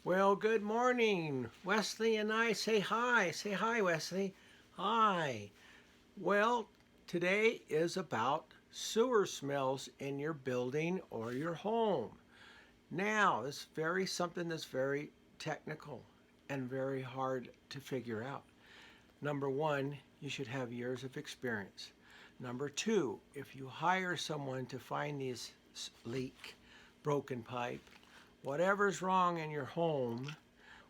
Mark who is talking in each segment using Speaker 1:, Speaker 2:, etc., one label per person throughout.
Speaker 1: Well, good morning. Wesley and I say hi. Say hi, Wesley. Hi. Well, today is about sewer smells in your building or your home. Now, this is something that's very technical and very hard to figure out. Number one, you should have years of experience. Number two, if you hire someone to find these leak, broken pipe, whatever's wrong in your home,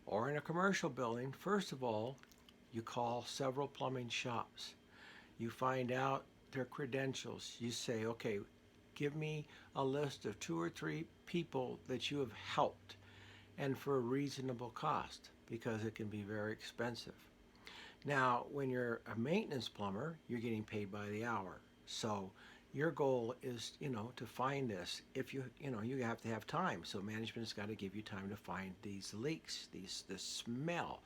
Speaker 1: or in a commercial building, first of all, you call several plumbing shops. You find out their credentials. You say, okay, give me a list of two or three people that you have helped and for a reasonable cost because it can be very expensive. Now, when you're a maintenance plumber, you're getting paid by the hour. So your goal is, to find this. If you have to have time. So management's got to give you time to find these leaks, this smell.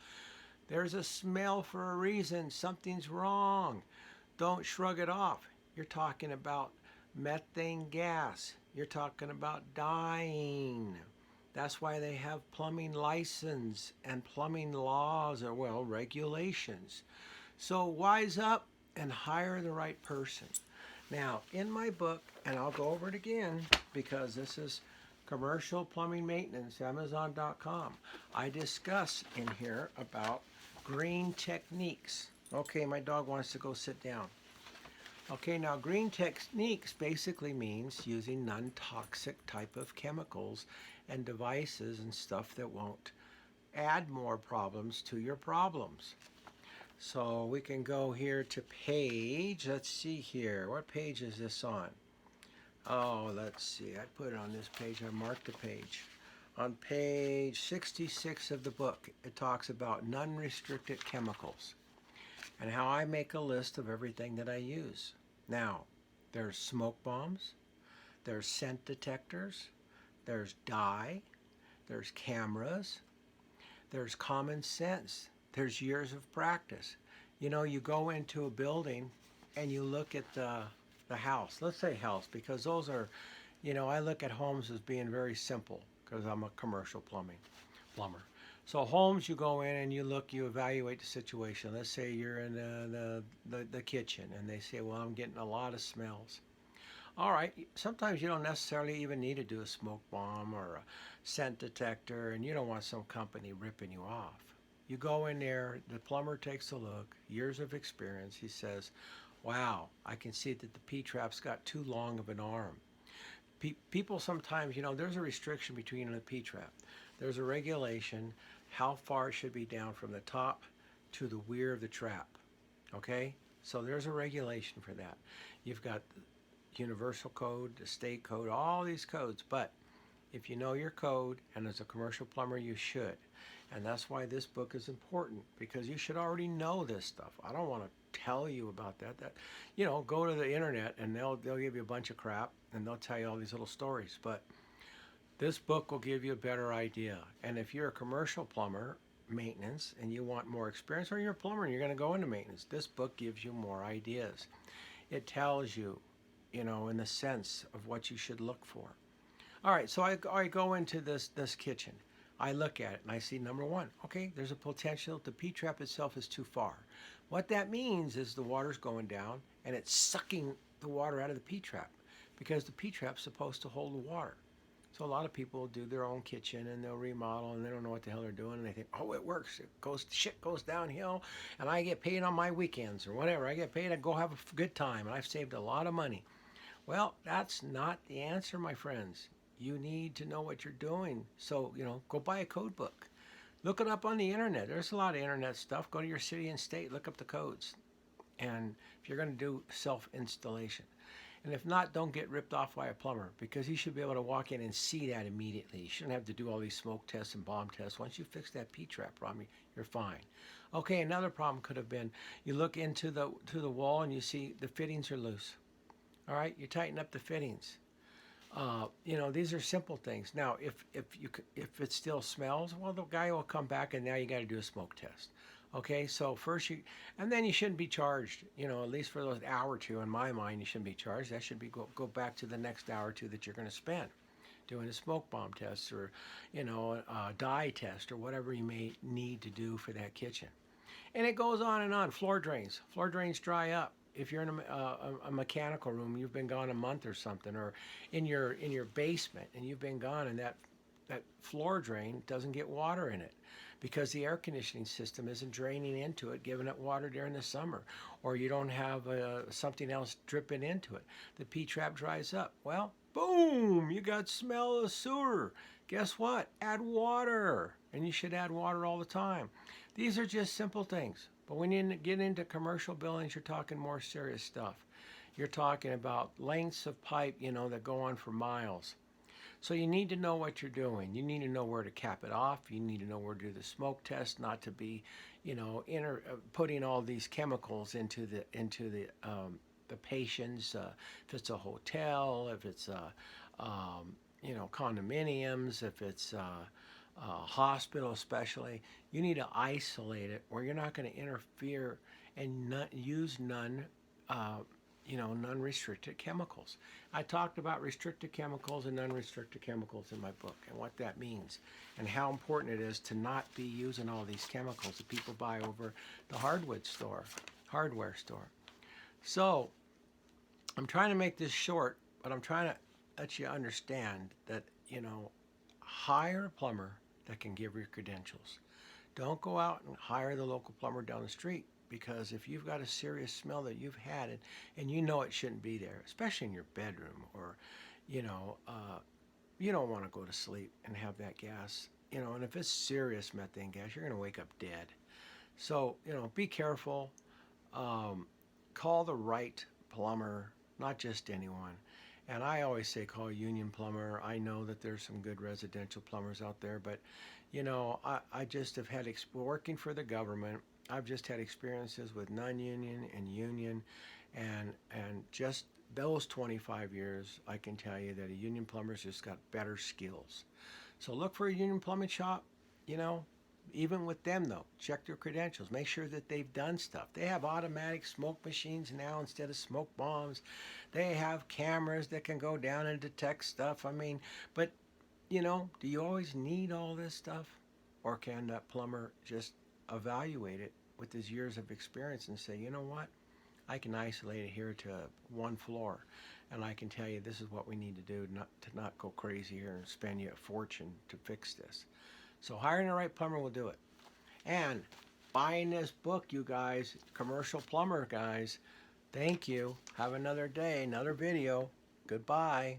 Speaker 1: There's a smell for a reason. Something's wrong. Don't shrug it off. You're talking about methane gas. You're talking about dying. That's why they have plumbing license and plumbing laws or, well, regulations. So wise up and hire the right person. Now, in my book, and I'll go over it again because this is commercial plumbing maintenance, Amazon.com. I discuss in here about green techniques. Okay, my dog wants to go sit down. Okay, now green techniques basically means using non-toxic type of chemicals and devices and stuff that won't add more problems to your problems. So we can go here to page, let's see here, what page is this on? Oh, let's see, I put it on this page, I marked the page. On page 66 of the book, it talks about non-restricted chemicals and how I make a list of everything that I use. Now, there's smoke bombs, there's scent detectors, there's dye, there's cameras, there's common sense, there's years of practice. You go into a building and you look at the house. Let's say house because those are, I look at homes as being very simple because I'm a commercial plumber. So homes, you go in and you look, you evaluate the situation. Let's say you're in the kitchen and they say, well, I'm getting a lot of smells. All right, sometimes you don't necessarily even need to do a smoke bomb or a scent detector, and you don't want some company ripping you off. You go in there, the plumber takes a look, years of experience. He says, wow, I can see that the P-trap's got too long of an arm. People sometimes, there's a restriction between the P-trap. There's a regulation how far it should be down from the top to the weir of the trap. Okay? So there's a regulation for that. You've got universal code, the state code, all these codes. But if you know your code, and as a commercial plumber, you should. And that's why this book is important because you should already know this stuff. I don't want to tell you about that. Go to the internet and they'll give you a bunch of crap and they'll tell you all these little stories. But this book will give you a better idea. And if you're a commercial plumber, maintenance, and you want more experience, or you're a plumber and you're going to go into maintenance, this book gives you more ideas. It tells you, in the sense of what you should look for. All right, so I go into this kitchen. I look at it and I see number one, okay, there's a potential the P-trap itself is too far. What that means is the water's going down and it's sucking the water out of the P-trap because the P-trap's supposed to hold the water. So a lot of people do their own kitchen and they'll remodel and they don't know what the hell they're doing and they think, oh, it works. Shit goes downhill and I get paid on my weekends or whatever. I get paid to go have a good time and I've saved a lot of money. Well, that's not the answer, my friends. You need to know what you're doing. So, go buy a code book. Look it up on the internet. There's a lot of internet stuff. Go to your city and state, look up the codes. And if you're going to do self-installation. And if not, don't get ripped off by a plumber because he should be able to walk in and see that immediately. You shouldn't have to do all these smoke tests and bomb tests. Once you fix that P-trap problem, you're fine. Okay, another problem could have been you look into the wall and you see the fittings are loose. All right, you tighten up the fittings. These are simple things. Now, if it still smells, well, the guy will come back, and now you got to do a smoke test. Okay, so first and then you shouldn't be charged. At least for those hour or two. In my mind, you shouldn't be charged. That should be go back to the next hour or two that you're going to spend. doing a smoke bomb test or, a dye test or whatever you may need to do for that kitchen. And it goes on and on. Floor drains. Floor drains dry up. If you're in a mechanical room, you've been gone a month or something, or in your basement and you've been gone, and that floor drain doesn't get water in it because the air conditioning system isn't draining into it, giving it water during the summer, or you don't have something else dripping into it. The P-trap dries up. Well, boom, you got smell of sewer. Guess what? Add water, and you should add water all the time. These are just simple things, but when you get into commercial buildings, you're talking more serious stuff. You're talking about lengths of pipe, that go on for miles. So you need to know what you're doing. You need to know where to cap it off. You need to know where to do the smoke test, not to be, putting all these chemicals into the patients. If it's a hotel, if it's condominiums, if it's hospital especially, you need to isolate it where you're not going to interfere and not use non-restricted chemicals. I talked about restricted chemicals and non-restricted chemicals in my book and what that means and how important it is to not be using all these chemicals that people buy over the hardware store. So I'm trying to make this short, but I'm trying to let you understand that, hire a plumber that can give you credentials. Don't go out and hire the local plumber down the street, because if you've got a serious smell that you've had and you know it shouldn't be there, especially in your bedroom, or you don't want to go to sleep and have that gas, and if it's serious methane gas, you're going to wake up dead. So be careful. Call the right plumber, not just anyone. And I always say call Union Plumber. I know that there's some good residential plumbers out there, but I just have had working for the government. I've just had experiences with non-union and union, and just those 25 years, I can tell you that a union plumber's just got better skills. So look for a union plumbing shop. Even with them though, check their credentials. Make sure that they've done stuff. They have automatic smoke machines now instead of smoke bombs. They have cameras that can go down and detect stuff. But do you always need all this stuff? Or can that plumber just evaluate it with his years of experience and say, you know what? I can isolate it here to one floor, and I can tell you this is what we need to do to not go crazy here and spend you a fortune to fix this. So hiring the right plumber will do it. And buying this book, you guys, Commercial Plumber guys, thank you. Have another day, another video. Goodbye.